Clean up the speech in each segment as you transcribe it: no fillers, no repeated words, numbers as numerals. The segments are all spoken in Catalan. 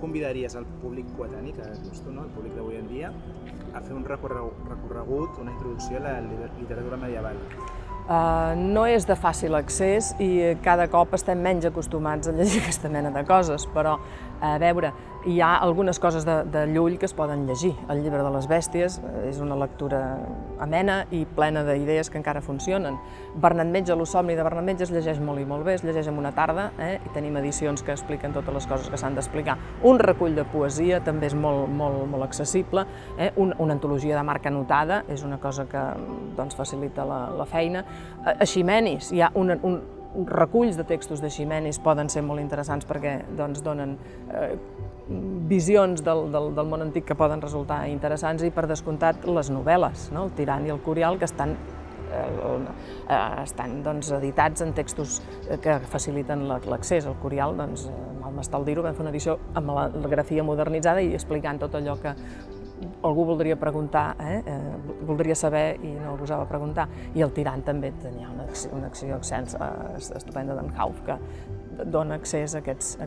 convidaries al públic coetani, que dius tu, no? El públic d'avui en dia, a fer un recorregut, una introducció a la literatura medieval? No és de fàcil accés i cada cop estem menys acostumats a llegir aquesta mena de coses, però a veure, hi ha algunes coses de Llull que es poden llegir. El llibre de les bèsties és una lectura amena i plena d'idees que encara funcionen. Bernat Metge, Lo somni de Bernat Metge es llegeix molt i molt bé, es llegeix en una tarda, i tenim edicions que expliquen totes les coses que s'han d'explicar. Un recull de poesia també és molt accessible, una antologia de marca anotada és una cosa que facilita la feina. A Ximenis hi ha reculls de textos de Ximenis poden ser molt interessants perquè donen visions del món antic que poden resultar interessants i, per descomptat, les novel·les, El tirant i el curial, que estan editats en textos que faciliten l'accés. El curial, mal m'està dir-ho, vam fer una edició amb la grafia modernitzada i explicant tot allò que algú voldria preguntar, voldria saber i no gosava preguntar. I el tirant també tenia una acció estupenda d'en Hauff que dona accés a aquests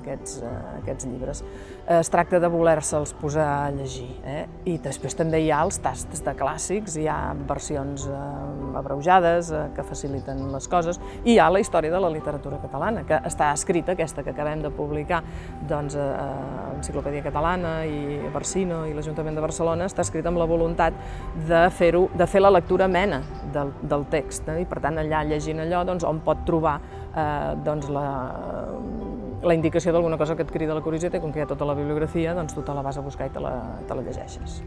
llibres. Es tracta de voler-se'ls posar a llegir. I després també hi ha els tasts de clàssics, hi ha versions abreujades que faciliten les coses, i hi ha la història de la literatura catalana, que està escrita, aquesta que acabem de publicar, l'Enciclopèdia Catalana i Barsino i l'Ajuntament de Barcelona, està escrita amb la voluntat de fer la lectura amena del text, i per tant allà llegint allò on pot trobar la indicació d'alguna cosa que et crida la curiositat, i com que hi ha tota la bibliografia, tu te la vas a buscar i te la llegeixes.